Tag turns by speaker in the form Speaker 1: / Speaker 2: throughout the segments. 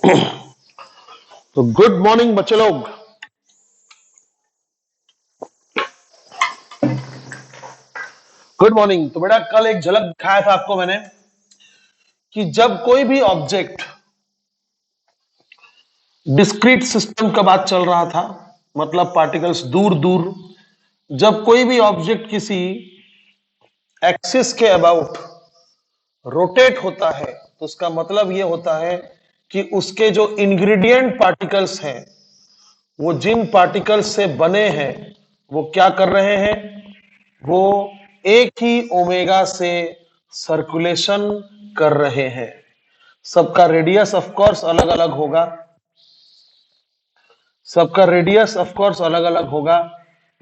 Speaker 1: तो good morning बच्चे लोग। Good morning. तो बेटा कल एक झलक दिखाया था आपको मैंने कि जब कोई भी ऑब्जेक्ट डिस्क्रीट सिस्टम का बात चल रहा था, मतलब पार्टिकल्स दूर दूर, जब कोई भी ऑब्जेक्ट किसी एक्सिस के अबाउट रोटेट होता है तो उसका मतलब यह होता है कि उसके जो इंग्रेडिएंट पार्टिकल्स हैं वो जिन पार्टिकल्स से बने हैं वो क्या कर रहे हैं, वो एक ही ओमेगा से सर्कुलेशन कर रहे हैं। सबका रेडियस ऑफ कोर्स अलग अलग होगा, सबका रेडियस ऑफ कोर्स अलग अलग होगा,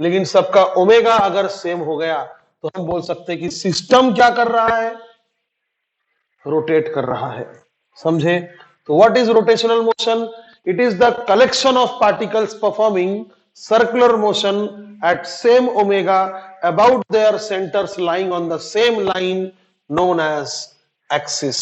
Speaker 1: लेकिन सबका ओमेगा अगर सेम हो गया तो हम बोल सकते हैं कि सिस्टम क्या कर रहा है, रोटेट कर रहा है। समझे? तो what is rotational motion? It is the collection of particles performing circular motion at same omega about their centres lying on the same line known as axis.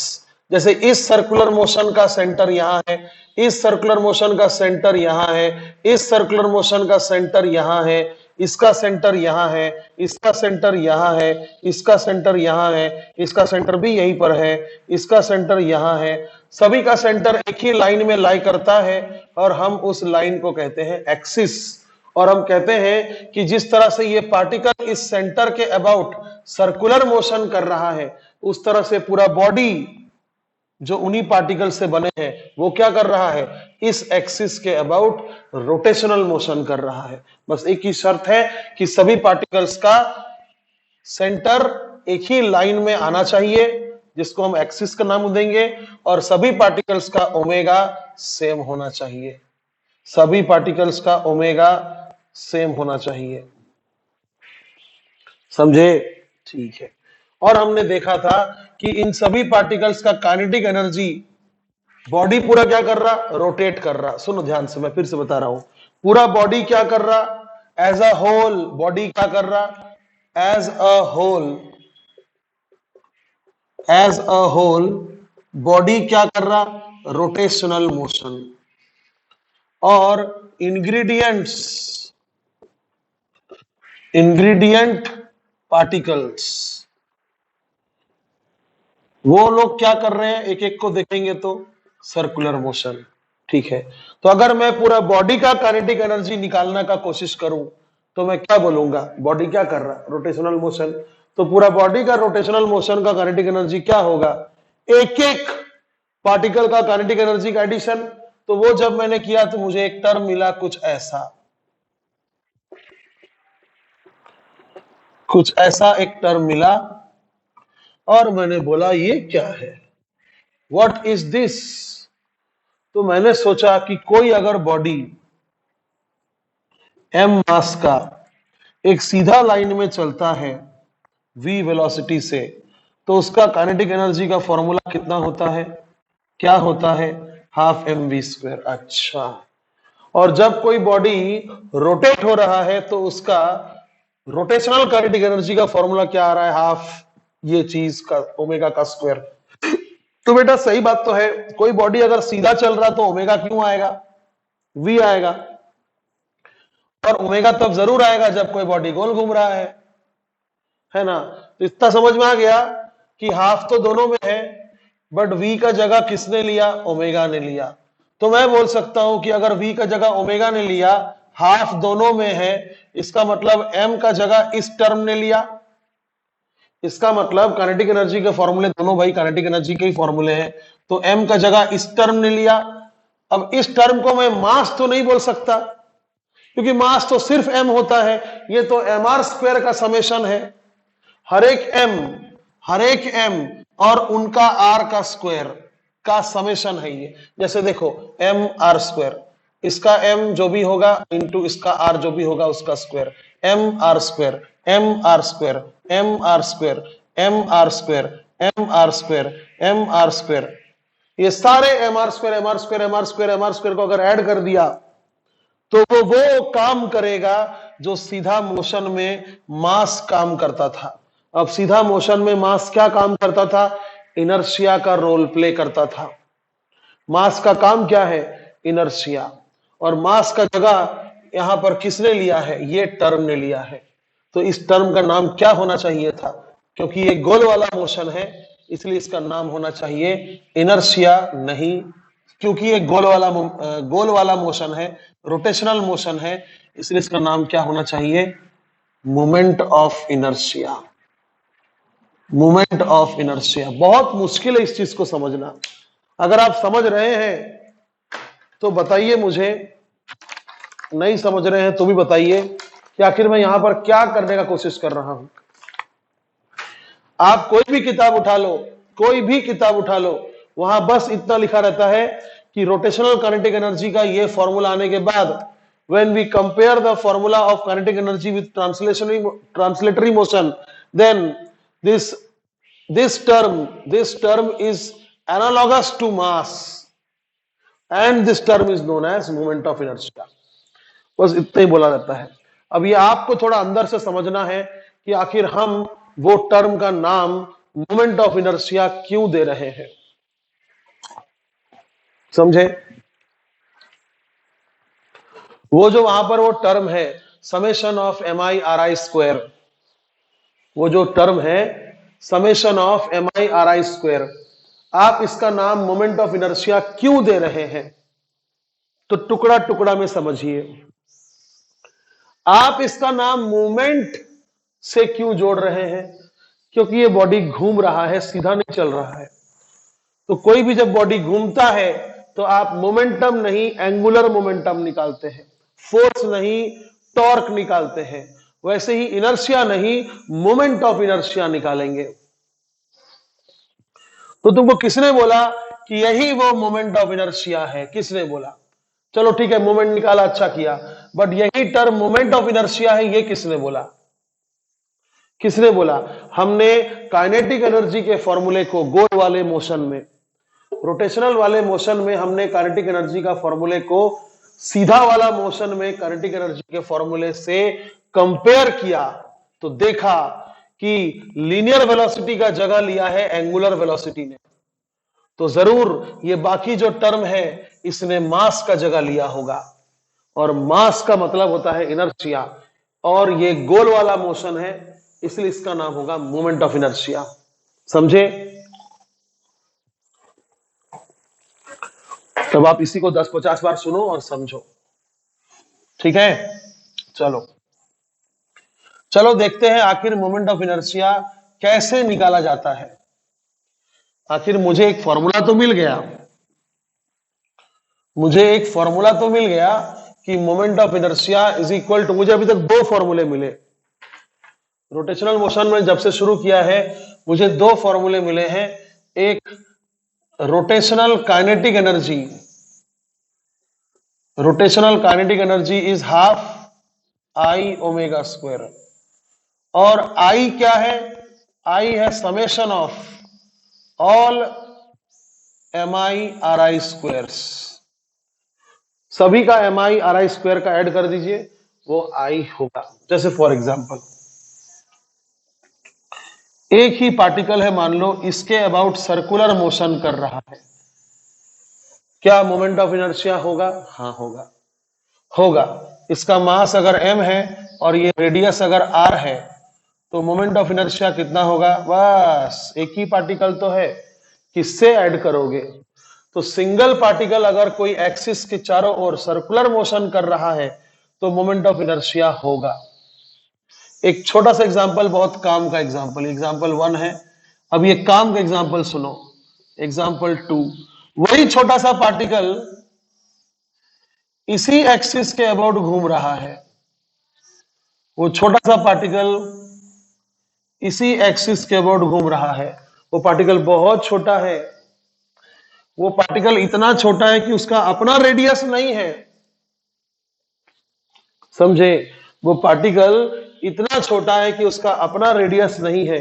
Speaker 1: जैसे इस सर्कुलर मोशन का सेंटर यहां है, इस सर्कुलर मोशन का centre यहां है, इस सर्कुलर मोशन का सेंटर यहां है, इसका सेंटर यहां है, इसका सेंटर यहां है, इसका सेंटर यहां है, इसका सेंटर भी यहीं पर है, इसका सेंटर यहां है। सभी का सेंटर एक ही लाइन में लाई करता है और हम उस लाइन को कहते हैं एक्सिस। और हम कहते हैं कि जिस तरह से ये पार्टिकल इस सेंटर के अबाउट सर्कुलर मोशन कर रहा है, उस तरह से पूरा बॉडी जो उन्हीं पार्टिकल से बने हैं वो क्या कर रहा है, इस एक्सिस के अबाउट रोटेशनल मोशन कर रहा है। बस एक ही शर्त है कि सभी पार्टिकल्स का सेंटर एक ही लाइन में आना चाहिए, जिसको हम एक्सिस का नाम देंगे, और सभी पार्टिकल्स का ओमेगा सेम होना चाहिए। सभी पार्टिकल्स का ओमेगा सेम होना चाहिए। समझे? ठीक है। और हमने देखा था कि इन सभी पार्टिकल्स का काइनेटिक एनर्जी, बॉडी पूरा क्या कर रहा, रोटेट कर रहा। सुनो ध्यान से, मैं फिर से बता रहा हूं, पूरा बॉडी क्या कर रहा, एज अ होल बॉडी क्या कर रहा, as a whole, as a whole body क्या कर रहा, रोटेशनल मोशन। और इंग्रेडिएंट्स, इंग्रेडिएंट पार्टिकल्स, वो लोग क्या कर रहे हैं, एक एक को देखेंगे तो सर्कुलर मोशन। ठीक है। तो अगर मैं पूरा बॉडी का काइनेटिक एनर्जी निकालने का कोशिश करूं तो मैं क्या बोलूंगा, बॉडी क्या कर रहा, रोटेशनल मोशन। तो पूरा बॉडी का रोटेशनल मोशन का काइनेटिक एनर्जी क्या होगा, एक एक पार्टिकल का काइनेटिक एनर्जी का एडिशन। तो वो जब मैंने किया तो मुझे एक टर्म मिला कुछ ऐसा, कुछ ऐसा एक टर्म मिला, और मैंने बोला ये क्या है, व्हाट इज दिस। तो मैंने सोचा कि कोई अगर बॉडी m मास का एक सीधा लाइन में चलता है v वेलोसिटी से, तो उसका काइनेटिक एनर्जी का फॉर्मूला कितना होता है, क्या होता है, हाफ एम वी स्क्वायर। अच्छा, और जब कोई बॉडी रोटेट हो रहा है तो उसका रोटेशनल काइनेटिक एनर्जी का फॉर्मूला क्या आ रहा है, हाफ ये चीज का ओमेगा का स्क्वायर। तो बेटा सही बात तो है, कोई बॉडी अगर सीधा चल रहा तो ओमेगा क्यों आएगा, वी आएगा। और ओमेगा तब जरूर आएगा जब कोई बॉडी गोल घूम रहा है ना। तो इतना समझ में आ गया कि हाफ तो दोनों में है, बट v का जगह किसने लिया, ओमेगा ने लिया। तो मैं बोल सकता हूं कि अगर v का जगह ओमेगा ने लिया, हाफ दोनों में है, इसका मतलब m का जगह इस टर्म ने लिया। इसका मतलब काइनेटिक एनर्जी के फॉर्मूले दोनों भाई काइनेटिक एनर्जी के ही फॉर्मूले हैं, तो m का जगह इस टर्म ने लिया। अब इस टर्म को मैं मास तो नहीं बोल सकता, क्योंकि मास तो सिर्फ m होता है, ये तो mr स्क्वायर का समेशन है, हर एक m और उनका r का स्क्वायर का समेशन है ये। जैसे देखो m r स्क्वायर, इसका m जो भी होगा इंटू इसका r जो भी होगा उसका square, m r square, m r square, m r square, m r square, m r square, m r square, ये सारे m r square, m r square, m r square, m r square को अगर add कर दिया तो वो काम करेगा जो सीधा मोशन में मास काम करता था। अब सीधा मोशन में मास क्या काम करता था, इनर्शिया का रोल प्ले करता था। मास का काम क्या है? इनर्शिया। और मास का जगह यहां पर किसने लिया है? ये टर्म ने लिया है। तो इस टर्म का नाम क्या होना चाहिए था? क्योंकि ये गोल वाला मोशन है, इसलिए इसका नाम होना चाहिए इनर्शिया नहीं। क्योंकि ये गोल वाला मोशन है, रोटेशनल मोशन है, इसलिए इसका नाम क्या होना चाहिए? Moment of inertia. Moment of inertia. बहुत मुश्किल है इस चीज को समझना। अगर आप समझ रहे हैं तो बताइए मुझे, नहीं समझ रहे हैं तो भी बताइए कि आखिर मैं यहां पर क्या करने का कोशिश कर रहा हूं। आप कोई भी किताब उठा लो, कोई भी किताब उठा लो, वहां बस इतना लिखा रहता है कि रोटेशनल काइनेटिक एनर्जी का ये फॉर्मूला आने के बाद when we compare the formula of kinetic energy with translatory motion, then this term is analogous to mass and this term is known as moment of inertia. बस इतना ही बोला जाता है। अब ये आपको थोड़ा अंदर से समझना है कि आखिर हम वो टर्म का नाम मोमेंट ऑफ इनर्शिया क्यों दे रहे हैं। समझे? वो जो वहां पर वो टर्म है समेशन ऑफ MI/RI², वो जो टर्म है समेशन ऑफ MI/RI², आप इसका नाम मोमेंट ऑफ इनर्शिया क्यों दे रहे हैं? तो टुकड़ा टुकड़ा में समझिए। आप इसका नाम मूवमेंट से क्यों जोड़ रहे हैं? क्योंकि ये बॉडी घूम रहा है, सीधा नहीं चल रहा है। तो कोई भी जब बॉडी घूमता है तो आप मोमेंटम नहीं, एंगुलर मोमेंटम निकालते हैं, फोर्स नहीं, टॉर्क निकालते हैं। वैसे ही इनर्शिया नहीं, मोमेंट ऑफ इनर्शिया निकालेंगे। तो तुमको किसने बोला कि यही वो मोमेंट ऑफ इनर्शिया है? किसने बोला? चलो ठीक है, मोमेंट निकाला, अच्छा किया, बट यही टर्म मोमेंट ऑफ इनर्शिया है, ये किसने बोला? किसने बोला? हमने काइनेटिक एनर्जी के फॉर्मूले को गोल वाले मोशन में, रोटेशनल वाले मोशन में हमने काइनेटिक एनर्जी का फॉर्मूले को सीधा वाला मोशन में काइनेटिक एनर्जी के फॉर्मूले से कंपेयर किया, तो देखा कि लीनियर वेलोसिटी का जगह लिया है एंगुलर वेलोसिटी ने। तो जरूर ये बाकी जो टर्म है इसने मास का जगह लिया होगा, और मास का मतलब होता है इनर्शिया, और ये गोल वाला मोशन है, इसलिए इसका नाम होगा मोमेंट ऑफ इनर्शिया। समझे? तब आप इसी को 10-50 बार सुनो और समझो। ठीक है? चलो चलो देखते हैं आखिर मोमेंट ऑफ इनर्शिया कैसे निकाला जाता है। आखिर मुझे एक फॉर्मूला तो मिल गया, मुझे एक फॉर्मूला तो मिल गया कि moment of inertia is equal to, मुझे अभी तक दो फॉर्मूले मिले। रोटेशनल मोशन में जब से शुरू किया है मुझे दो फॉर्मूले मिले हैं। एक rotational kinetic energy, rotational kinetic energy is half I omega square, और I क्या है? I है summation of all MI/RI squares. सभी का MI/RI स्क्वायर का ऐड कर दीजिए, वो I होगा। जैसे फॉर एग्जांपल एक ही पार्टिकल है, मान लो इसके अबाउट सर्कुलर मोशन कर रहा है, क्या मोमेंट ऑफ इनर्शिया होगा? हाँ होगा, होगा। इसका मास अगर m है और ये रेडियस अगर r है, तो मोमेंट ऑफ इनर्शिया कितना होगा? बस एक ही पार्टिकल तो है, किससे ऐड करोगे? तो सिंगल पार्टिकल अगर कोई एक्सिस के चारों ओर सर्कुलर मोशन कर रहा है तो मोमेंट ऑफ इनर्शिया होगा। एक छोटा सा एग्जांपल, बहुत काम का एग्जांपल, एग्जांपल 1 है। अब ये काम का एग्जांपल सुनो, एग्जांपल 2। वही छोटा सा पार्टिकल इसी एक्सिस के अबाउट घूम रहा है, वो छोटा सा पार्टिकल इसी एक्सिस के अबाउट घूम रहा है। वो पार्टिकल बहुत छोटा है, वो पार्टिकल इतना छोटा है कि उसका अपना रेडियस नहीं है। समझे? वो पार्टिकल इतना छोटा है कि उसका अपना रेडियस नहीं है।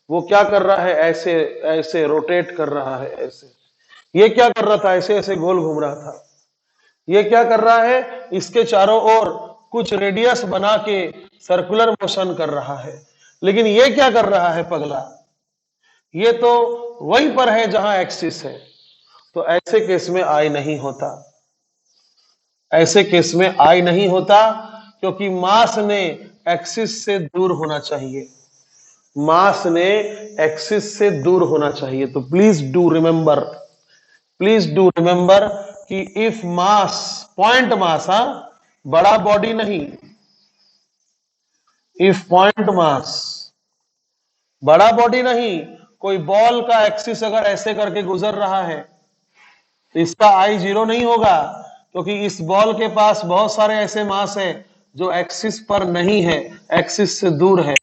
Speaker 1: वो क्या कर रहा है? ऐसे ऐसे रोटेट कर रहा है, ऐसे। ये क्या कर रहा था? ऐसे ऐसे गोल घूम रहा था। ये क्या कर रहा है? इसके चारों ओर कुछ रेडियस बना के सर्कुलर मोशन कर रहा है। लेकिन ये क्या कर रहा है पगला? ये तो वहीं पर है जहां एक्सिस है। तो ऐसे केस में आई नहीं होता, ऐसे केस में आई नहीं होता, क्योंकि मास ने एक्सिस से दूर होना चाहिए, मास ने एक्सिस से दूर होना चाहिए। तो please do remember, please do remember कि इफ मास, पॉइंट मास, हा, बड़ा बॉडी नहीं, इफ पॉइंट मास, बड़ा बॉडी नहीं, कोई बॉल का एक्सिस अगर ऐसे करके गुजर रहा है तो इसका आई जीरो नहीं होगा, क्योंकि इस बॉल के पास बहुत सारे ऐसे मास है जो एक्सिस पर नहीं है, एक्सिस से दूर है,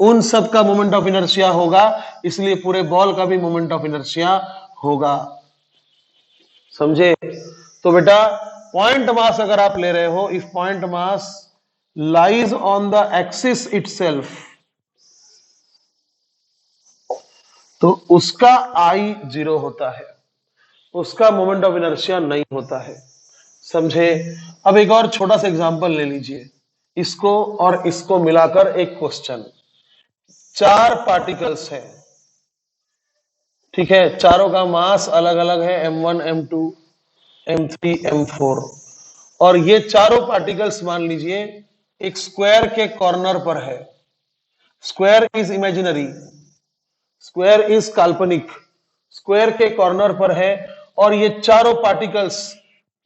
Speaker 1: उन सब का मोमेंट ऑफ इनर्शिया होगा, इसलिए पूरे बॉल का भी मोमेंट ऑफ इनर्शिया होगा। समझे? तो बेटा पॉइंट मास अगर आप ले रहे हो, if point mass lies on the axis itself, तो उसका आई जीरो होता है, उसका मोमेंट ऑफ इनर्शिया नहीं होता है। समझे? अब एक और छोटा सा एग्जांपल ले लीजिए, इसको और इसको मिलाकर एक क्वेश्चन। 4 पार्टिकल्स है, ठीक है, चारों का मास अलग अलग है, m1 m2 m3 m4, और ये चारों पार्टिकल्स मान लीजिए एक स्क्वायर के कॉर्नर पर है। Square is imaginary, square is काल्पनिक, स्क्वायर के कॉर्नर पर है, और ये चारों पार्टिकल्स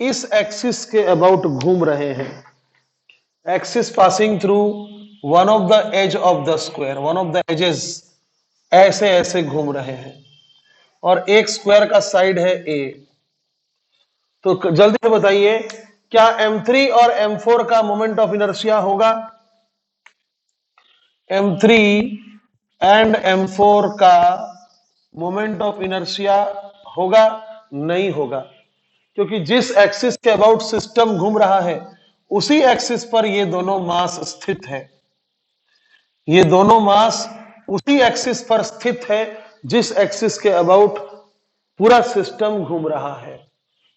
Speaker 1: इस एक्सिस के अबाउट घूम रहे हैं, axis passing through one of the edge of the square, one of the edges ऐसे ऐसे घूम रहे हैं, और एक स्क्वायर का साइड है ए। तो जल्दी से बताइए, क्या m3 और m4 का मोमेंट ऑफ इनर्शिया होगा? m3 एंड m4 का मोमेंट ऑफ इनर्शिया होगा? नहीं होगा, क्योंकि जिस एक्सिस के अबाउट सिस्टम घूम रहा है उसी एक्सिस पर ये दोनों मास स्थित है, ये दोनों मास उसी एक्सिस पर स्थित है जिस एक्सिस के अबाउट पूरा सिस्टम घूम रहा है।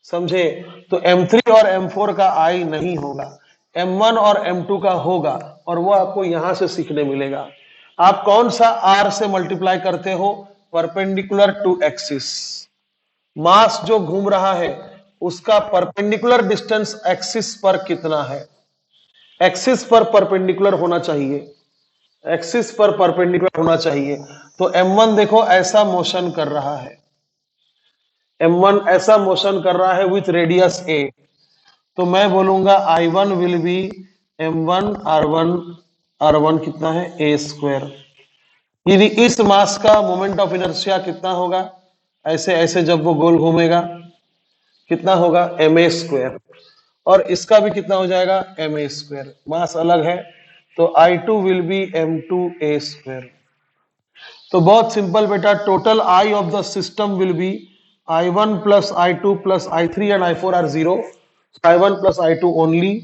Speaker 1: समझे? तो m3 और m4 का आई नहीं होगा, m1 और m2 का होगा, और वो आपको यहां से सीखने मिलेगा। आप कौन सा r से मल्टीप्लाई करते हो? Perpendicular to axis. मास जो घूम रहा है उसका परपेंडिकुलर डिस्टेंस एक्सिस पर कितना है? एक्सिस पर परपेंडिकुलर होना चाहिए, एक्सिस पर परपेंडिकुलर होना चाहिए। तो m1 देखो ऐसा मोशन कर रहा है, m1 ऐसा मोशन कर रहा है विथ रेडियस a, तो मैं बोलूंगा I1 will be m1 r1 कितना है a स्क्वायर। यदि इस मास का मोमेंट ऑफ इनर्शिया कितना होगा? ऐसे ऐसे जब वो गोल घूमेगा कितना होगा? ma स्क्वायर, और इसका भी कितना हो जाएगा? ma स्क्वायर, मास अलग है, तो I2 will be m2a square. तो बहुत सिंपल बेटा, total I of the system will be I1 plus I2 plus I3 and I4 are zero, I1 plus I2 only,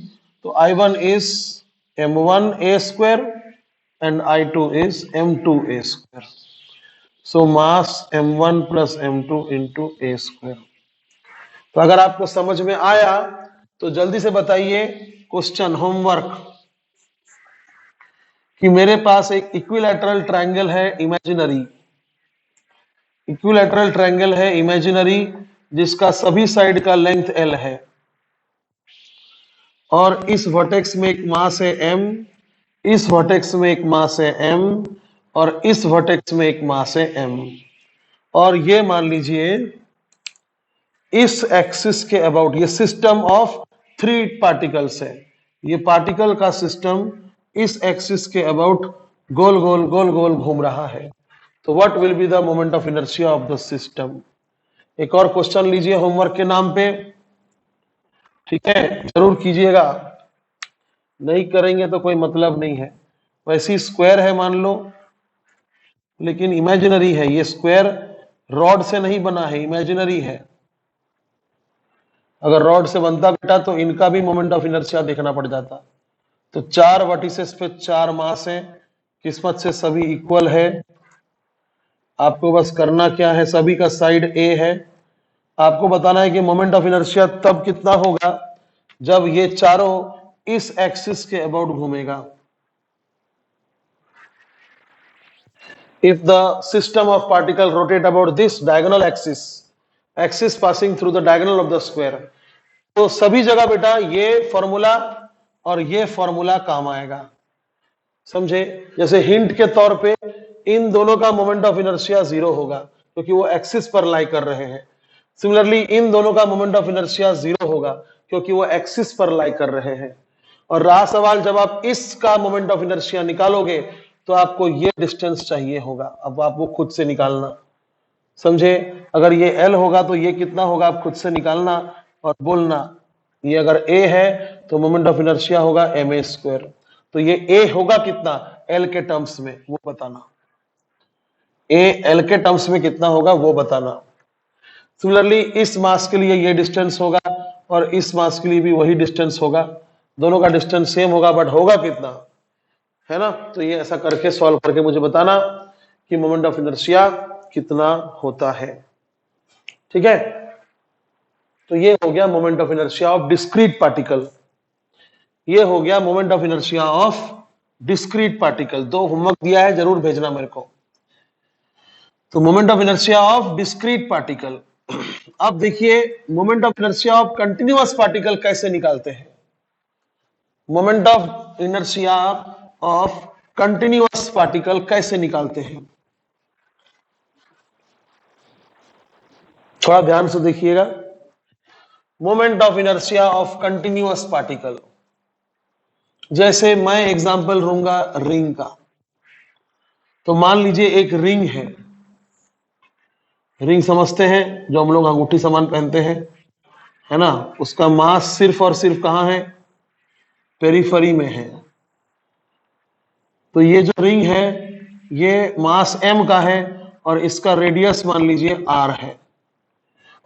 Speaker 1: तो I1 is m1a square and I2 is m2a square. So mass m1 plus m2 into a square. तो अगर आपको समझ में आया तो जल्दी से बताइए क्वेश्चन होमवर्क, कि मेरे पास एक इक्विलैटरल ट्रायंगल है इमेजिनरी, इक्विलैटरल ट्रायंगल है इमेजिनरी जिसका सभी साइड का लेंथ l है, और इस वर्टेक्स में एक मास है m, इस वर्टेक्स में एक मास है m, और इस वर्टेक्स में एक मास है m, और ये मान लीजिए इस एक्सिस के अबाउट ये सिस्टम ऑफ 3 पार्टिकल्स है, ये पार्टिकल का सिस्टम इस एक्सिस के अबाउट गोल गोल गोल गोल घूम रहा है। तो what will be the moment of inertia of the system? एक और क्वेश्चन लीजिए होमवर्क के नाम पे, ठीक है, जरूर कीजिएगा, नहीं करेंगे तो कोई मतलब नहीं है। वैसी स्क्वायर है मान लो, लेकिन इमेजिनरी है, ये स्क्वायर रॉड से नहीं बना है, इमेजिनरी है। अगर रॉड से बनता बेटा तो इनका भी मोमेंट ऑफ इनर्शिया देखना पड़ जाता। तो 4 वर्टिसेस पे 4 मास है, किस्मत से सभी इक्वल है, आपको बस करना क्या है, सभी का साइड ए है, आपको बताना है कि मोमेंट ऑफ इनर्शिया तब कितना होगा जब ये चारों इस एक्सिस के अबाउट घूमेगा। If the system of particle rotate about this diagonal axis axis passing through the diagonal of the square. तो सभी जगह बेटा ये फॉर्मूला और ये फॉर्मूला काम आएगा, समझे। जैसे हिंट के तौर पे इन दोनों का मोमेंट ऑफ इनर्शिया 0 होगा क्योंकि वो एक्सिस पर लाई कर रहे हैं। सिमिलरली इन दोनों का मोमेंट ऑफ इनर्शिया 0 होगा क्योंकि वो एक्सिस पर लाई कर रहे हैं। और रहा सवाल, जब आप इसका मोमेंट ऑफ इनर्शिया निकालोगे तो आपको ये डिस्टेंस चाहिए होगा। अब आप वो खुद से निकालना, समझे। अगर ये L होगा तो ये कितना होगा, आप खुद से निकालना और बोलना। ये अगर A है तो मोमेंट ऑफ इनर्शिया होगा ma²। तो ये A होगा कितना L के टर्म्स में, वो बताना। A L के टर्म्स में कितना होगा वो बताना। सिमिलरली इस मास के लिए ये डिस्टेंस होगा और इस मास के लिए भी वही डिस्टेंस होगा। दोनों का डिस्टेंस सेम होगा, बट होगा कितना, है ना। तो ये ऐसा करके सॉल्व करके मुझे बताना कि मोमेंट ऑफ इनर्शिया कितना होता है, ठीक है। तो ये हो गया moment of inertia of discrete particle. ये हो गया moment of inertia of discrete particle. 2 homework दिया है, जरूर भेजना मेरे को। तो moment of inertia of discrete particle. अब देखिए moment of inertia of continuous particle कैसे निकालते हैं। Moment of inertia of continuous particle कैसे निकालते हैं, थोड़ा ध्यान से देखिएगा। Moment of inertia of continuous particle, जैसे मैं एग्जांपल लूंगा रिंग का। तो मान लीजिए एक रिंग है, रिंग समझते हैं जो हम लोग अंगूठी सामान पहनते हैं, है ना। उसका मास सिर्फ और सिर्फ कहां है, पेरिफेरी में है। तो ये जो रिंग है ये मास m का है और इसका रेडियस मान लीजिए r है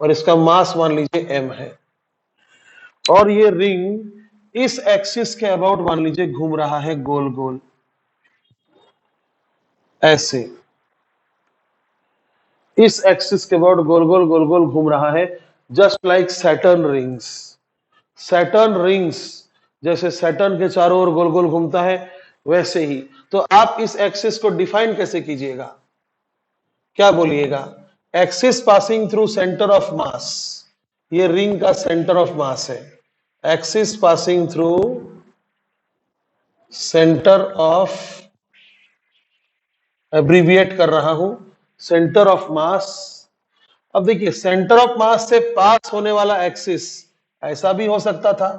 Speaker 1: और इसका मास मान लीजिए m है। और ये रिंग इस एक्सिस के अबाउट मान लीजिए घूम रहा है गोल गोल ऐसे, इस एक्सिस के अबाउट गोल गोल गोल गोल घूम रहा है, just like Saturn rings. Saturn rings जैसे सैटर्न के चारों ओर गोल गोल घूमता है वैसे ही। तो आप इस एक्सिस को डिफाइन कैसे कीजिएगा, क्या बोलिएगा, axis passing through centre of mass. ये रिंग का सेंटर ऑफ मास है, axis passing through centre of, abbreviate कर रहा हूं, सेंटर ऑफ मास। अब देखिए सेंटर ऑफ मास से पास होने वाला एक्सिस ऐसा भी हो सकता था,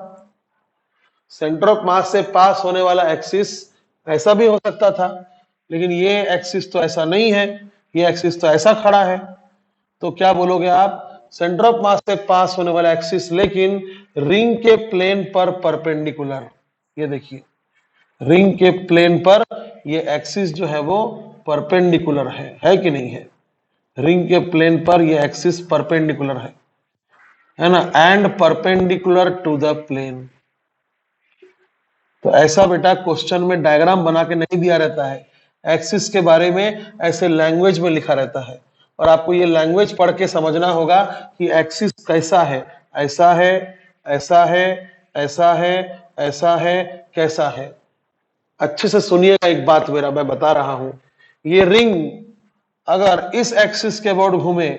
Speaker 1: सेंटर ऑफ मास से पास होने वाला एक्सिस ऐसा भी हो सकता था, लेकिन ये एक्सिस तो ऐसा नहीं है, ये एक्सिस तो ऐसा खड़ा है। तो क्या बोलोगे आप, सेंटर ऑफ मास से पास होने वाला एक्सिस लेकिन रिंग के प्लेन पर परपेंडिकुलर। ये देखिए रिंग के प्लेन पर ये एक्सिस जो है वो परपेंडिकुलर है कि नहीं है। रिंग के प्लेन पर ये एक्सिस परपेंडिकुलर है ना, and perpendicular to the plane. तो ऐसा बेटा क्वेश्चन में डायग्राम बना के नहीं दिया रहता है, एक्सिस के बारे में ऐसे लैंग्वेज में लिखा रहता है और आपको ये लैंग्वेज पढ़ के समझना होगा कि एक्सिस कैसा है, ऐसा है, ऐसा है, ऐसा है, ऐसा है, कैसा है। अच्छे से सुनिएगा एक बात मेरा, मैं बता रहा हूं। ये रिंग अगर इस एक्सिस के अबाउट घूमे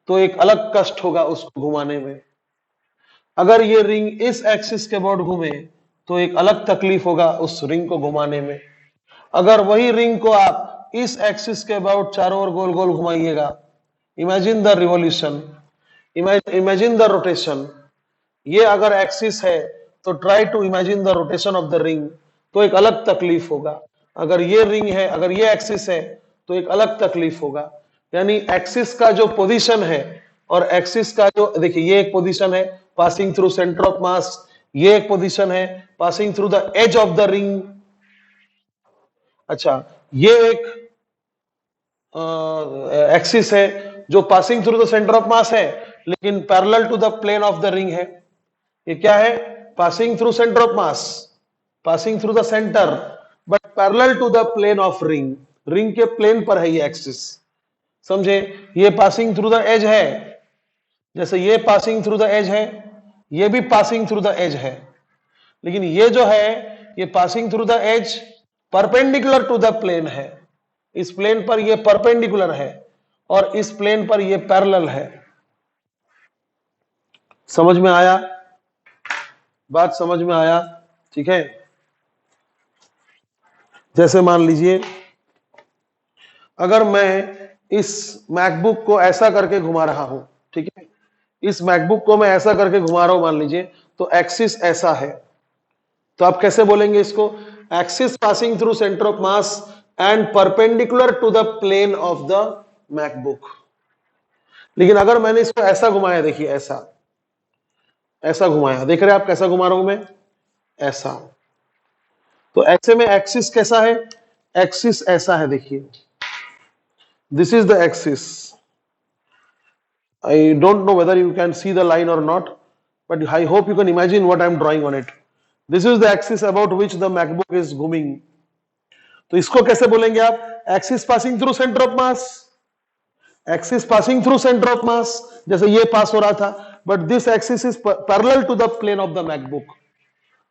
Speaker 1: तो एक अलग कष्ट होगा उसको घुमाने में, अगर ये रिंग इस एक्सिस के अबाउट घूमे तो एक अलग तकलीफ होगा उस रिंग को घुमाने में। अगर वही रिंग को आप इस एक्सिस के अबाउट चारों ओर गोल गोल घुमाइएगा, imagine the revolution, imagine the rotation. ये अगर एक्सिस है तो try to imagine the rotation of the ring, तो एक अलग तकलीफ होगा। अगर ये रिंग है, अगर ये एक्सिस है तो एक अलग तकलीफ होगा। यानी एक्सिस का जो पोजीशन है और एक्सिस का जो, देखिए ये एक पोजीशन है passing through centre of mass, ये एक पोजीशन है passing through the edge of the ring. अच्छा ये एक एक्सिस है जो passing through the centre of mass है लेकिन parallel to the plane of the ring है। ये क्या है, passing through centre of mass, passing through the centre but parallel to the plane of ring, ring के plane पर है ये एक्सिस, समझे। ये पासिंग थ्रू द एज है, जैसे ये पासिंग थ्रू द एज है, ये भी पासिंग थ्रू द एज है, लेकिन ये जो है ये passing through the edge perpendicular to the plane है। इस प्लेन पर ये परपेंडिकुलर है और इस प्लेन पर ये पैरेलल है। समझ में आया? बात समझ में आया? ठीक है। जैसे मान लीजिए अगर मैं इस मैकबुक को ऐसा करके घुमा रहा हूं, ठीक है, इस मैकबुक को मैं ऐसा करके घुमा रहा हूं मान लीजिए, तो एक्सिस ऐसा है, तो आप कैसे बोलेंगे इसको? Axis passing through centre of mass and perpendicular to the plane of the MacBook. लेकिन अगर मैंने इसको ऐसा घुमाया, देखिए ऐसा, ऐसा घुमाया, देख रहे हैं आप कैसा घुमा रहा हूं मैं? ऐसा। तो ऐसे में एक्सिस कैसा है? एक्सिस ऐसा है, देखिए, this is the axis. I don't know whether you can see the line or not, but I hope you can imagine what I am drawing on it. This is the axis about which the MacBook is घूमिंग। तो इसको कैसे बोलेंगे आप? Axis passing through centre of mass, axis passing through centre of mass, जैसे ये pass हो रहा था, but this axis is parallel to the plane of the MacBook.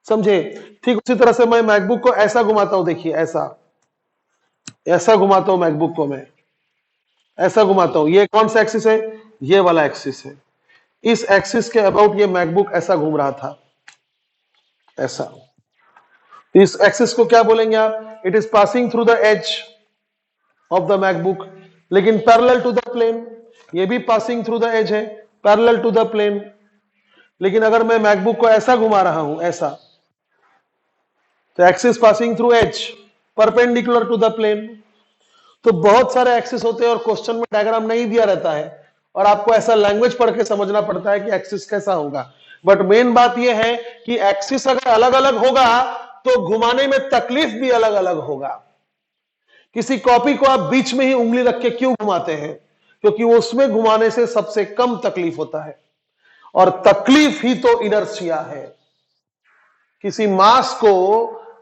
Speaker 1: समझे? ठीक उसी तरह से मैं मैकबुक को ऐसा घुमाता हूं, देखिए ऐसा, ऐसा घुमाता हूं मैकबुक को, मैं ऐसा घुमाता हूं। ये कौन सा एक्सिस है? ये वाला एक्सिस है। इस एक्सिस के अबाउट ये मैकबुक ऐसा घूम रहा था, ऐसा। इस एक्सिस को क्या बोलेंगे आप? It is passing through the edge of the MacBook, लेकिन पैरेलल टू द प्लेन। ये भी पासिंग थ्रू द एज है, पैरेलल टू द प्लेन। लेकिन अगर मैं मैकबुक को ऐसा घुमा रहा हूं, ऐसा, तो axis passing through edge, perpendicular to the plane. तो बहुत सारे एक्सिस होते हैं और क्वेश्चन में डायग्राम नहीं दिया रहता है, और आपको ऐसा लैंग्वेज पढ़ के समझना पड़ता है कि एक्सिस कैसा होगा। बट मेन बात यह है कि एक्सिस अगर अलग अलग होगा तो घुमाने में तकलीफ भी अलग अलग होगा। किसी कॉपी को आप बीच में ही उंगली रख के क्यों घुमाते हैं? क्योंकि वो उसमें घुमाने से सबसे कम तकलीफ होता है, और तकलीफ ही तो इनर्शिया है। किसी मास को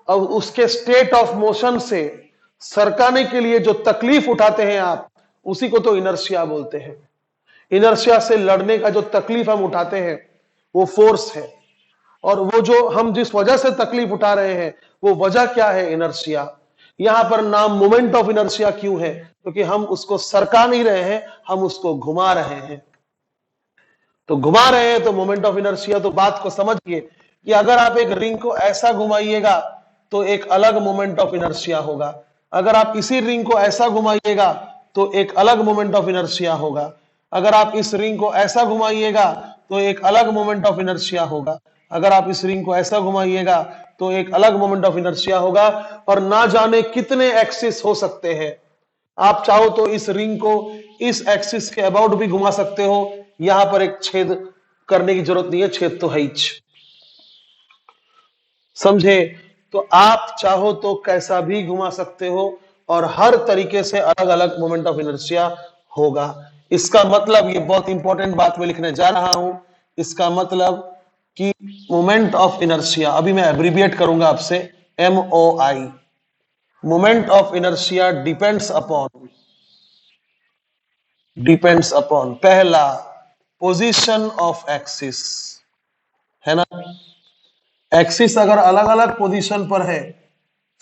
Speaker 1: उसके स्टेट ऑफ मोशन से सरकाने के लिए जो तकलीफ उठाते हैं आप, उसी को तो इनर्शिया बोलते हैं। इनर्शिया से लड़ने का जो तकलीफ हम उठाते हैं वो फोर्स है, और वो जो हम जिस वजह से तकलीफ उठा रहे हैं वो वजह क्या है? इनर्शिया। यहां पर नाम मोमेंट ऑफ इनर्शिया क्यों है? क्योंकि हम उसको सरका नहीं रहे हैं, हम उसको घुमा रहे हैं। तो घुमा रहे हैं तो मोमेंट ऑफ इनर्शिया। तो बात को समझिए कि अगर आप एक रिंग को ऐसा घुमाइएगा तो एक अलग मोमेंट ऑफ इनर्शिया होगा, अगर आप इसी रिंग को ऐसा घुमाइएगा तो एक अलग मोमेंट ऑफ इनर्शिया होगा, अगर आप इस रिंग को ऐसा घुमाइएगा तो एक अलग मोमेंट ऑफ इनर्शिया होगा, अगर आप इस रिंग को ऐसा घुमाइएगा तो एक अलग मोमेंट ऑफ इनर्शिया होगा। और ना जाने कितने एक्सिस हो सकते हैं। आप चाहो तो इस रिंग को इस एक्सिस के अबाउट भी घुमा सकते हो, यहां पर एक छेद करने की जरूरत नहीं है, छेद तो है ही। समझे? तो आप चाहो तो कैसा भी घुमा सकते हो, और हर तरीके से अलग अलग मोमेंट ऑफ इनर्शिया होगा। इसका मतलब, ये बहुत इंपॉर्टेंट बात मैं लिखने जा रहा हूं, इसका मतलब कि मोमेंट ऑफ इनर्शिया, अभी मैं एब्रिविएट करूंगा आपसे, MOI, moment of inertia depends upon पहला पोजीशन ऑफ एक्सिस, है ना? एक्सिस अगर अलग अलग पोजीशन पर है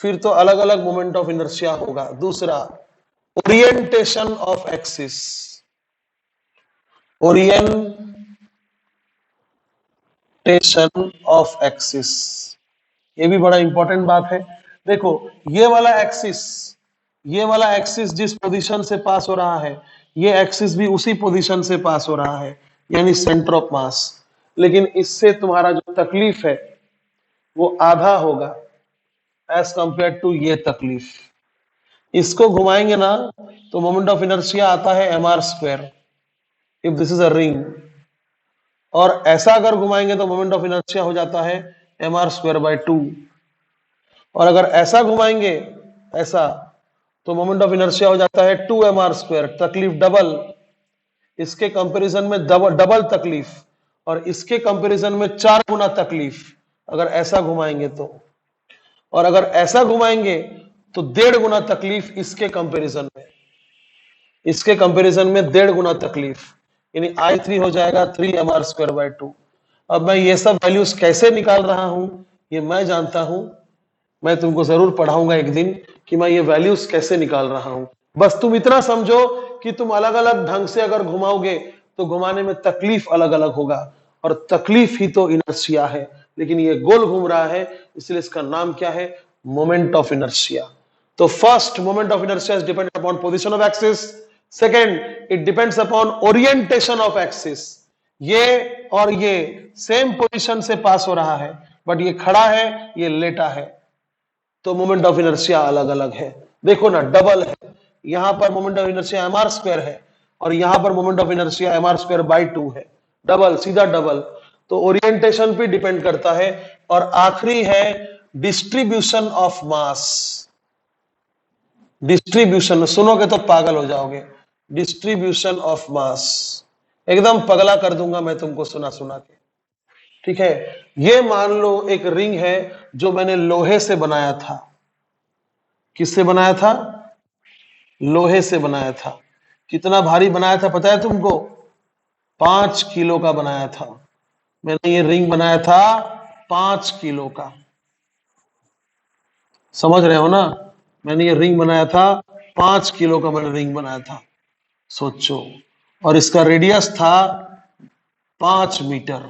Speaker 1: फिर तो अलग अलग मोमेंट ऑफ इनर्शिया होगा। दूसरा, orientation of axis, orientation of axis, ये भी बड़ा इंपॉर्टेंट बात है। देखो, ये वाला एक्सिस जिस पोजीशन से पास हो रहा है, ये एक्सिस भी उसी पोजीशन से पास हो रहा है, यानी सेंटर ऑफ मास। लेकिन इससे तुम्हारा जो तकलीफ है वो आधा होगा एज कंपेयर टू ये तकलीफ। इसको घुमाएंगे ना तो मोमेंट ऑफ इनर्शिया आता है mr², if this is a ring, और ऐसा अगर घुमाएंगे तो मोमेंट ऑफ इनर्शिया हो जाता है mr²/2, और अगर ऐसा घुमाएंगे ऐसा तो मोमेंट ऑफ इनर्शिया हो जाता है 2mr², तकलीफ डबल। इसके कंपैरिजन में डबल तकलीफ, और इसके कंपैरिजन में 4 गुना तकलीफ अगर ऐसा घुमाएंगे तो, और अगर ऐसा घुमाएंगे तो 1.5 गुना तकलीफ इसके कंपैरिजन में, इसके कंपैरिजन में 1.5 गुना तकलीफ, यानी I3 हो जाएगा 3mr²/2। अब मैं ये सब वैल्यूज कैसे निकाल रहा हूं ये मैं जानता हूं, मैं तुमको जरूर पढ़ाऊंगा एक दिन कि मैं ये वैल्यूज कैसे निकाल रहा हूं। बस तुम इतना समझो कि तुम अलग अलग ढंग से अगर घुमाओगे तो घुमाने में तकलीफ अलग अलग होगा, और तकलीफ ही तो इनर्शिया है, लेकिन ये गोल घूम रहा है, इसलिए इसका नाम क्या है? Moment of inertia. तो first, moment of inertia is dependent upon position of axis. Second, it depends upon orientation of axis. ये और ये सेम पोजीशन से पास हो रहा है, बट ये खड़ा है, ये लेटा है, तो मोमेंट ऑफ इनर्शिया अलग अलग है। देखो ना, डबल है, यहां पर moment of inertia mr square है और यहां पर moment of inertia mr square by 2 है। डबल, सीधा डबल। तो ओरिएंटेशन पे डिपेंड करता है। और आखिरी है डिस्ट्रीब्यूशन ऑफ मास। डिस्ट्रीब्यूशन सुनोगे तो पागल हो जाओगे। डिस्ट्रीब्यूशन ऑफ मास, एकदम पगला कर दूंगा मैं तुमको सुना सुना के। ठीक है, ये मान लो एक रिंग है जो मैंने लोहे से बनाया था। किससे बनाया था? लोहे से बनाया था। कितना भारी बनाया था पता है तुमको? 5 किलो का बनाया था। मैंने ये रिंग बनाया था 5 किलो का। समझ रहे हो ना? मैंने ये रिंग बनाया था 5 किलो का, मैंने रिंग बनाया था, सोचो। और इसका रेडियस था 5 मीटर।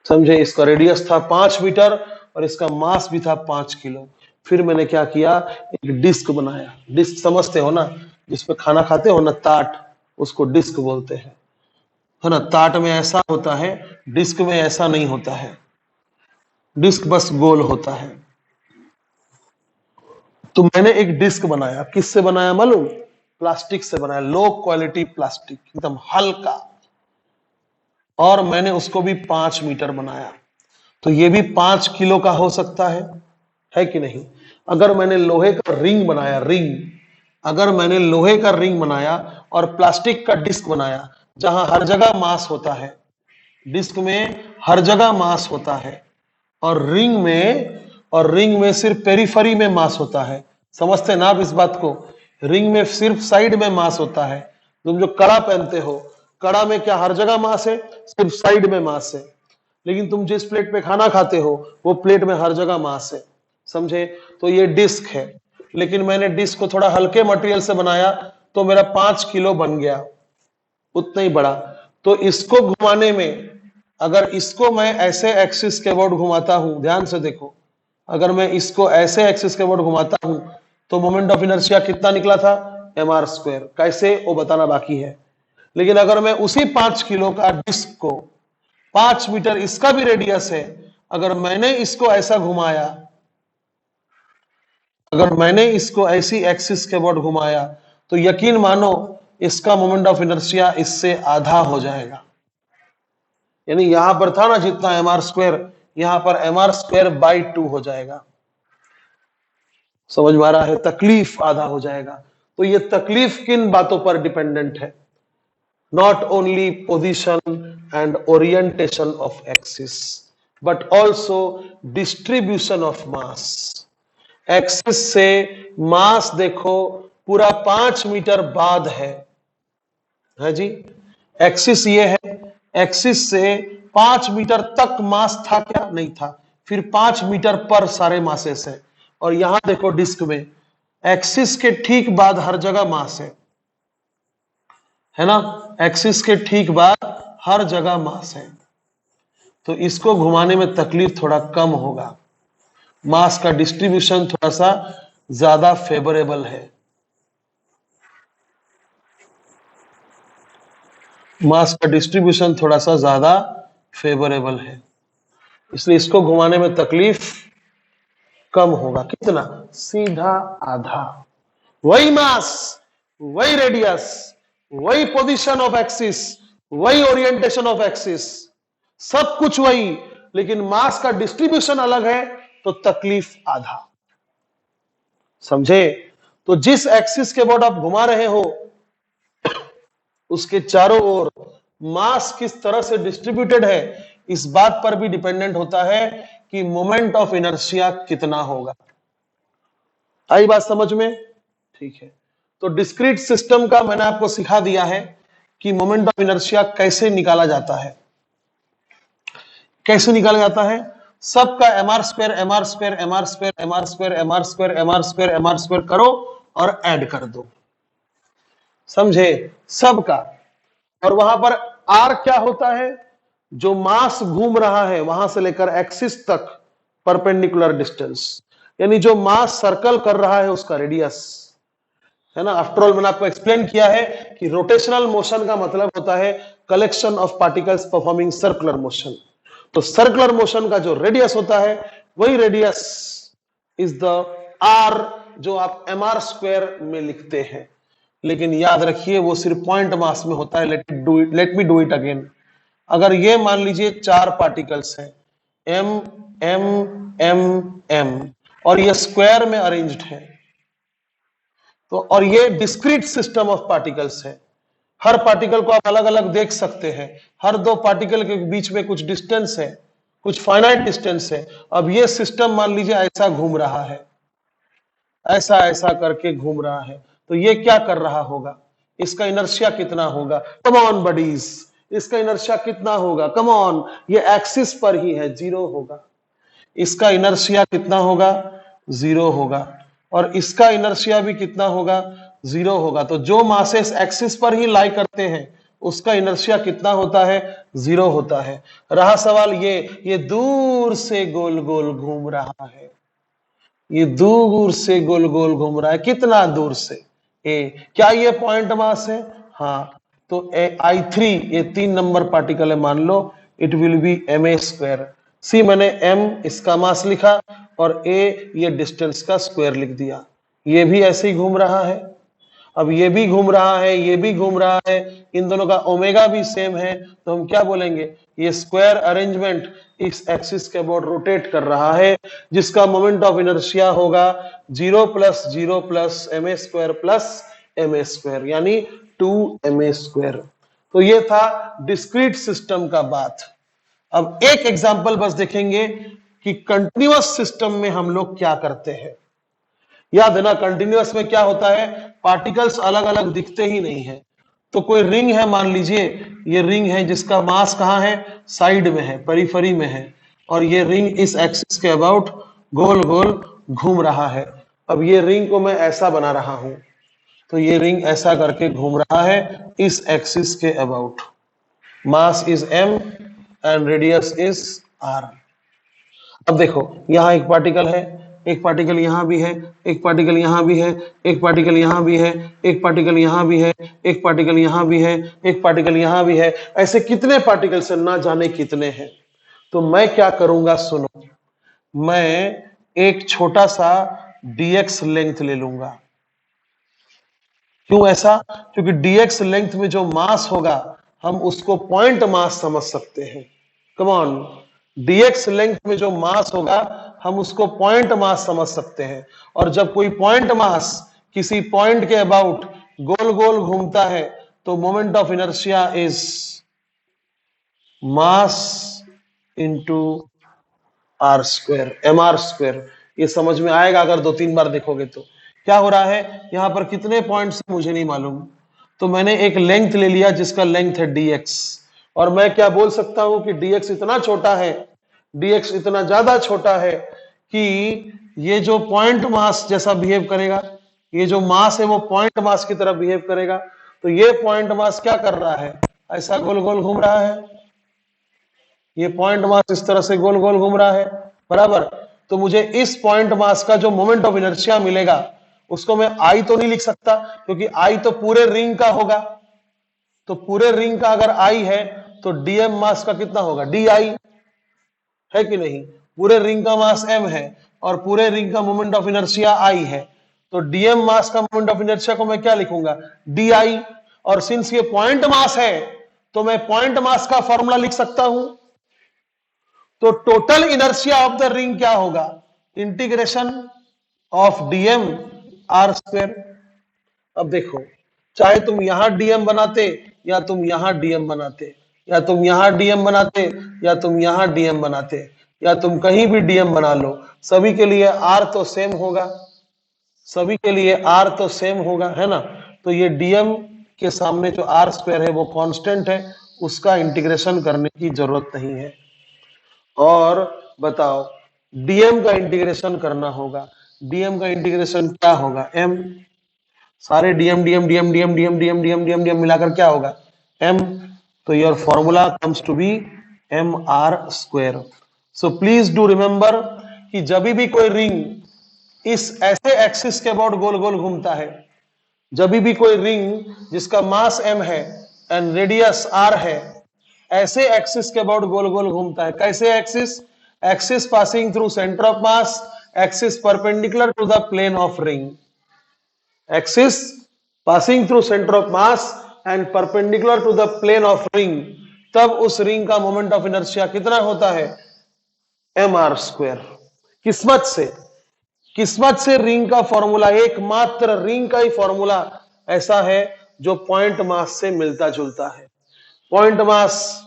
Speaker 1: समझे? इसका रेडियस था 5 मीटर और इसका मास भी था 5 किलो। फिर मैंने क्या किया? एक डिस्क बनाया। डिस्क समझते हो ना? जिसपे खाना खाते हो ना, ताट, उसको डिस्क बोलते हैं, है ना? ताट में ऐसा होता है, डिस्क में ऐसा नहीं होता है। डिस्क बस गोल होता है। तो मैंने एक डिस्क बनाया। किससे बनाया मालूम? प्लास्टिक से बनाया, लो क्वालिटी प्लास्टिक, एकदम हल्का। और मैंने उसको भी 5 मीटर बनाया। तो ये भी 5 किलो का हो सकता है कि नहीं? अगर मैंने लोहे का रिंग बनाया, रिंग, अगर मैंने लोहे का रिंग बनाया और प्लास्टिक का डिस्क बनाया, जहां हर जगह मास होता है, डिस्क में हर जगह मास होता है, और रिंग में सिर्फ पेरिफेरी में मास होता है। समझते ना आप इस बात को? रिंग में सिर्फ साइड में मास होता है। तुम जो कड़ा पहनते हो, कड़ा में क्या हर जगह मास है? सिर्फ साइड में मास है। लेकिन तुम जिस प्लेट पे खाना खाते हो, वो प्लेट में हर जगह मास है। समझे? तो ये डिस्क है, लेकिन मैंने डिस्क को थोड़ा हल्के मटेरियल से बनाया, तो मेरा 5 किलो बन गया, उतना ही बड़ा। तो इसको घुमाने में, अगर इसको मैं ऐसे एक्सिस के अबाउट घुमाता हूं, ध्यान से देखो, अगर मैं इसको ऐसे एक्सिस के अबाउट घुमाता हूं, तो मोमेंट ऑफ इनर्शिया कितना निकला था? mr square. कैसे, वो बताना बाकी है। लेकिन अगर मैं उसी 5 किलो का डिस्क को, 5 मीटर इसका भी रेडियस है, अगर मैंने इसको ऐसा घुमाया, अगर मैंने इसको ऐसी एक्सिस के अबाउट घुमाया, तो यकीन मानो इसका मोमेंट ऑफ इनर्शिया इससे आधा हो जाएगा। यानी यहां पर था ना जितना mr स्क्वायर, यहां पर mr स्क्वायर बाई 2 हो जाएगा। समझ में आ रहा है? तकलीफ आधा हो जाएगा। तो ये तकलीफ किन बातों पर डिपेंडेंट है? Not only position and orientation of axis, but also distribution of mass. Axis से मास देखो पूरा 5 मीटर बाद है जी। एक्सिस ये है, एक्सिस से 5 मीटर तक मास था क्या? नहीं था। फिर 5 मीटर पर सारे मासेस है। और यहां देखो डिस्क में, एक्सिस के ठीक बाद हर जगह मास है ना? एक्सिस के ठीक बाद हर जगह मास है, तो इसको घुमाने में तकलीफ थोड़ा कम होगा। मास का डिस्ट्रीब्यूशन थोड़ा सा ज्यादा फेवरेबल है। मास का डिस्ट्रीब्यूशन थोड़ा सा ज्यादा फेवरेबल है, इसलिए इसको घुमाने में तकलीफ कम होगा। कितना? सीधा आधा। वही मास, वही रेडियस, वही पोजीशन ऑफ एक्सिस, वही ओरिएंटेशन ऑफ एक्सिस, सब कुछ वही, लेकिन मास का डिस्ट्रीब्यूशन अलग है, तो तकलीफ आधा। समझे? तो जिस एक्सिस के अबाउट आप घुमा रहे हो, उसके चारों ओर मास किस तरह से डिस्ट्रीब्यूटेड है, इस बात पर भी डिपेंडेंट होता है कि मोमेंट ऑफ इनर्शिया कितना होगा। आई बात समझ में? ठीक है। तो डिस्क्रीट सिस्टम का मैंने आपको सिखा दिया है कि मोमेंट ऑफ इनर्शिया कैसे निकाला जाता है। कैसे निकाला जाता है? सबका mr square mr square mr square mr square mr square mr square mr square करो और ऐड कर दो। समझे? सबका। और वहां पर आर क्या होता है? जो मास घूम रहा है वहां से लेकर एक्सिस तक परपेंडिकुलर डिस्टेंस, यानी जो मास सर्कल कर रहा है उसका रेडियस, है ना। आफ्टर ऑल मैंने आपको एक्सप्लेन किया है कि रोटेशनल मोशन का मतलब होता है collection of particles performing circular motion. तो सर्कुलर मोशन का जो रेडियस होता है वही रेडियस इज द आर, जो आप mr स्क्वायर में लिखते हैं। लेकिन याद रखिए वो सिर्फ पॉइंट मास में होता है। Let me do it again. अगर ये मान लीजिए 4 पार्टिकल्स हैं, m m m m, और ये स्क्वायर में अरेंज्ड है, तो और ये डिस्क्रीट सिस्टम ऑफ पार्टिकल्स है। हर पार्टिकल को आप अलग अलग देख सकते हैं। हर दो पार्टिकल के बीच में कुछ डिस्टेंस है, कुछ फाइनाइट डिस्टेंस है। अब ये सिस्टम मान लीजिए ऐसा घूम रहा है, ऐसा ऐसा करके घूम रहा है, तो ये क्या कर रहा होगा? इसका इनर्शिया कितना होगा? कम ऑन बडीज, इसका इनर्शिया कितना होगा? कम ऑन, ये एक्सिस पर ही है, 0 होगा। इसका इनर्शिया कितना होगा? 0 होगा। और इसका इनर्शिया भी कितना होगा? 0 होगा। तो जो मासेस एक्सिस पर ही लाई करते हैं उसका इनर्शिया कितना होता है? 0 होता है। रहा सवाल ये दूर से गोल गोल घूम रहा है, ये दूर से गोल गोल घूम रहा है। कितना दूर से? क्या ये पॉइंट मास है? हाँ। तो I3 ये 3 नंबर पार्टिकल है, मान लो, it will be ma square. See मैंने m इसका मास लिखा और a ये डिस्टेंस का स्क्वायर लिख दिया। ये भी ऐसे ही घूम रहा है। अब ये भी घूम रहा है, ये भी घूम रहा है, इन दोनों का ओमेगा भी सेम है, तो हम क्या बोलेंगे? ये स्क्वायर अरेंजमेंट इस एक्सिस के अबाउट रोटेट कर रहा है, जिसका मोमेंट ऑफ इनर्शिया होगा 0 plus 0 plus ma square plus ma square, यानी 2ma स्क्वायर। तो ये था डिस्क्रीट सिस्टम का बात। अब एक एग्जांपल बस देखेंगे कि कंटिन्यूअस सिस्टम में हम लोग क्या करते हैं। याद है ना, कंटिन्यूअस में क्या होता है? पार्टिकल्स अलग अलग दिखते ही नहीं है। तो कोई रिंग है, मान लीजिए ये रिंग है जिसका मास कहां है? साइड में है, पेरिफेरी में है, और ये रिंग इस एक्सिस के अबाउट गोल गोल घूम रहा है। अब ये रिंग को मैं ऐसा बना रहा हूं, तो ये रिंग ऐसा करके घूम रहा है इस एक्सिस के about. Mass is m and radius is r। अब देखो यहां एक पार्टिकल है, एक पार्टिकल यहां भी है, एक पार्टिकल यहां भी है, एक पार्टिकल यहां भी है, एक पार्टिकल यहां भी है, एक पार्टिकल यहां भी है, एक पार्टिकल यहां भी है। ऐसे कितने पार्टिकल से ना जाने कितने हैं। तो मैं क्या करूंगा, सुनो, मैं एक छोटा सा dx लेंथ ले लूंगा। क्यों ऐसा? क्योंकि dx लेंथ में जो मास होगा हम उसको पॉइंट मास समझ सकते हैं। कम ऑन, dx लेंथ में जो मास होगा हम उसको पॉइंट मास समझ सकते हैं। और जब कोई पॉइंट मास किसी पॉइंट के अबाउट गोल गोल घूमता है तो moment of inertia is mass into r square, mr square. ये समझ में आएगा अगर 2-3 बार देखोगे तो। क्या हो रहा है यहां पर? कितने पॉइंट्स मुझे नहीं मालूम, तो मैंने एक लेंथ ले लिया जिसका लेंथ है dx, और मैं क्या बोल सकता हूं कि dx इतना छोटा है, dx इतना ज्यादा छोटा है कि ये जो पॉइंट मास जैसा बिहेव करेगा, ये जो मास है वो पॉइंट मास की तरह बिहेव करेगा। तो ये पॉइंट मास क्या कर रहा है? ऐसा गोल गोल घूम रहा है। ये पॉइंट मास इस तरह से गोल गोल घूम रहा है, बराबर। तो मुझे इस पॉइंट मास का जो मोमेंट ऑफ इनर्शिया मिलेगा उसको मैं आई तो नहीं लिख सकता, क्योंकि आई तो पूरे रिंग का होगा। तो पूरे रिंग का अगर आई है तो डीएम मास का कितना होगा? डी आई, है कि नहीं? पूरे रिंग का मास m है और पूरे रिंग का मोमेंट ऑफ इनर्शिया आई है। तो डीएम मास का मोमेंट ऑफ इनर्शिया को मैं क्या लिखूंगा? D I. और सिंस ये पॉइंट मास है तो मैं पॉइंट मास का फॉर्मूला लिख सकता हूं। तो total inertia of the ring क्या होगा? Integration of dm r square. अब देखो, चाहे तुम यहां डीएम बनाते या तुम यहां डीएम बनाते, या तुम यहां डीएम बनाते या तुम यहां डीएम बनाते, या तुम कहीं भी डीएम बना लो, सभी के लिए आर तो सेम होगा, सभी के लिए आर तो सेम होगा, है ना। तो ये डीएम के सामने जो आर स्क्वायर है वो कांस्टेंट है, उसका इंटीग्रेशन करने की जरूरत नहीं है। और बताओ, डीएम का इंटीग्रेशन करना होगा। डीएम का इंटीग्रेशन क्या होगा? एम, सारे dm dm dm dm dm dm dm dm dm मिलाकर क्या होगा? एम। तो your formula comes to be mr²। So please do remember कि जब भी कोई रिंग इस ऐसे एक्सिस के अबाउट गोल गोल घूमता है, जब भी कोई रिंग जिसका मास m है एंड रेडियस r है, ऐसे एक्सिस के अबाउट गोल गोल घूमता है। कैसे axis? Axis passing through centre of mass, axis perpendicular to the plane of ring, axis passing through centre of mass and perpendicular to the plane of ring, तब उस ring का moment of inertia कितना होता है? mr²। किस्मत से ring का formula, एकमात्र रिंग का ही फॉर्मूला ऐसा है जो पॉइंट मास से मिलता जुलता है। पॉइंट मास,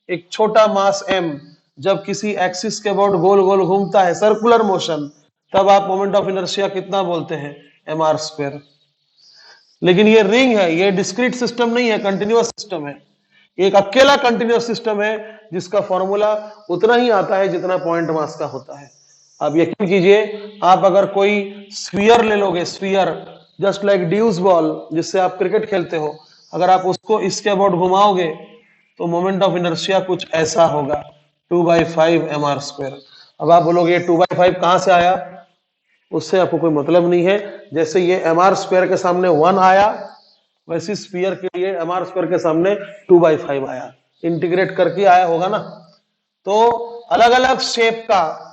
Speaker 1: एक छोटा मास m जब किसी एक्सिस के अबाउट गोल गोल घूमता है, सर्कुलर मोशन, तब आप मोमेंट ऑफ इनर्शिया कितना बोलते हैं? mr²। लेकिन ये रिंग है, ये डिस्क्रीट सिस्टम नहीं है, कंटिन्यूअस सिस्टम है। एक अकेला कंटिन्यूअस सिस्टम है जिसका फॉर्मूला उतना ही आता है जितना पॉइंट मास का होता है। आप यकीन कीजिए, आप अगर कोई स्फीयर ले लोगे, स्फीयर जस्ट लाइक ड्यूस बॉल जिससे आप क्रिकेट खेलते हो, अगर आप उसको इसके अबाउट घुमाओगे तो मोमेंट ऑफ इनर्शिया कुछ ऐसा होगा, 2/5 mr²। अब आप बोलोगे 2/5 कहां से आया? उससे आपको कोई मतलब नहीं है। जैसे ये mr² के सामने 1 आया, वैसे स्फीयर के लिए mr² के सामने 2/5 आया, इंटीग्रेट करके आया होगा ना। तो अलग अलग शेप का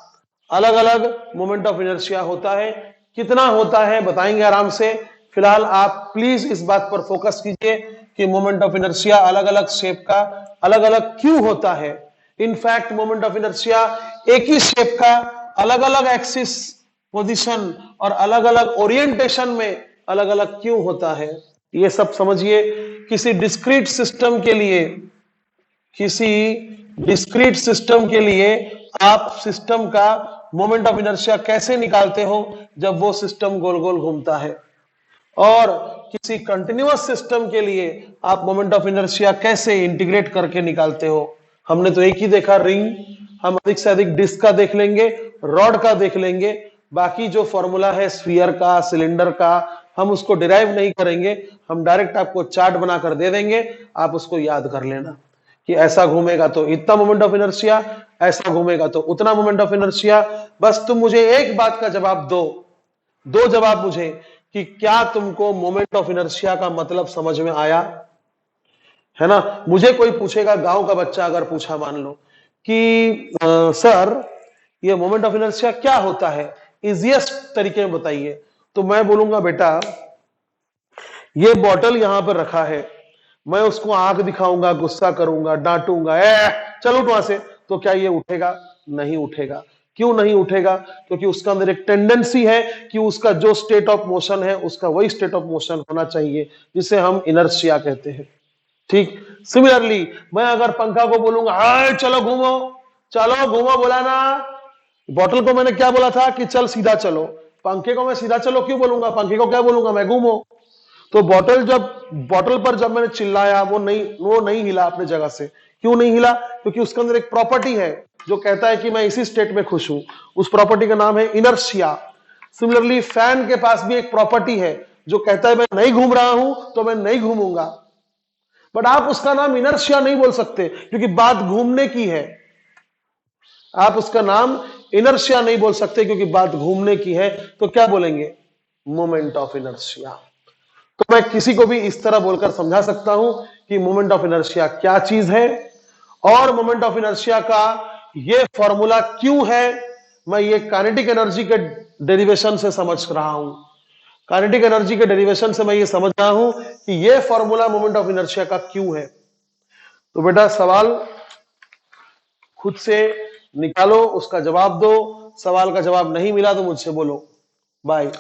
Speaker 1: अलग अलग मोमेंट ऑफ इनर्शिया होता है। कितना होता है बताएंगे आराम से। फिलहाल आप प्लीज इस बात पर फोकस कीजिए कि मोमेंट ऑफ इनर्शिया अलग अलग शेप का अलग अलग क्यों होता है। इनफैक्ट मोमेंट ऑफ इनर्शिया एक ही शेप का अलग अलग एक्सिस पोजीशन और अलग अलग ओरिएंटेशन में अलग अलग क्यों होता है, ये सब समझिए। किसी डिस्क्रीट सिस्टम के लिए आप सिस्टम का मोमेंट ऑफ इनर्शिया कैसे निकालते हो? जब वो सिस्टम गोल गोल घूमता है। और किसी कंटिन्यूअस सिस्टम के लिए आप मोमेंट ऑफ इनर्शिया कैसे इंटीग्रेट करके निकालते हो? हमने तो एक ही देखा, रिंग। हम अधिक से अधिक डिस्क का देख लेंगे, रॉड का देख लेंगे। बाकी जो फॉर्मूला है स्फीयर का, सिलेंडर का, हम उसको डिराइव नहीं करेंगे। हम डायरेक्ट आपको चार्ट बनाकर दे देंगे, आप उसको याद कर लेना कि ऐसा घूमेगा तो इतना मोमेंट ऑफ इनर्शिया, ऐसा घूमेगा तो उतना मोमेंट ऑफ इनर्शिया। बस तुम मुझे एक बात का जवाब दो जवाब मुझे कि क्या तुमको मोमेंट ऑफ इनर्शिया का मतलब समझ में आया है ना। मुझे कोई पूछेगा, गांव का बच्चा अगर पूछा मान लो कि सर ये मोमेंट ऑफ इनर्शिया क्या होता है, इजीएस्ट तरीके में बताइए, तो मैं बोलूंगा बेटा ये बॉटल यहां पर रखा है, मैं उसको आंख दिखाऊंगा, गुस्सा करूंगा, डांटूंगा, चल उठ वहां से, तो क्या ये उठेगा? नहीं उठेगा। क्यों नहीं उठेगा? क्योंकि उसका अंदर एक टेंडेंसी है कि उसका जो स्टेट ऑफ मोशन है उसका वही स्टेट ऑफ मोशन होना चाहिए, जिसे हम इनर्शिया कहते हैं। ठीक। सिमिलरली मैं अगर पंखा को बोलूंगा हाय चलो घूमो बोला ना, बॉटल को मैंने क्या बोला था कि चल सीधा चलो, पंखे को मैं सीधा चलो क्यों बोलूंगा? पंखे को क्या बोलूंगा मैं? घूमो। तो बॉटल पर जब मैंने चिल्लाया वो नहीं हिला अपने जगह से। क्यों नहीं हिला? क्योंकि उसके अंदर एक प्रॉपर्टी है जो कहता है कि मैं इसी स्टेट में खुश हूं। उस प्रॉपर्टी का नाम है इनर्शिया। सिमिलरली फैन के पास भी एक प्रॉपर्टी है जो कहता है मैं नहीं घूम रहा हूं तो मैं नहीं घूमूंगा, बट आप उसका नाम इनर्शिया नहीं बोल सकते क्योंकि बात घूमने की है। आप उसका नाम इनर्शिया नहीं बोल सकते क्योंकि बात घूमने की है। तो क्या बोलेंगे? Moment of inertia. तो मैं किसी को भी इस तरह बोलकर समझा सकता हूं कि मोमेंट ऑफ इनर्शिया क्या चीज है और मोमेंट ऑफ इनर्शिया का ये फॉर्मूला क्यों है। मैं ये काइनेटिक एनर्जी के डेरिवेशन से समझ रहा हूं। काइनेटिक एनर्जी के डेरिवेशन से मैं ये समझ रहा हूं कि ये फॉर्मूला मोमेंट ऑफ इनर्शिया का क्यों है। तो बेटा सवाल खुद से निकालो, उसका जवाब दो। सवाल का जवाब नहीं मिला तो मुझसे बोलो। बाय।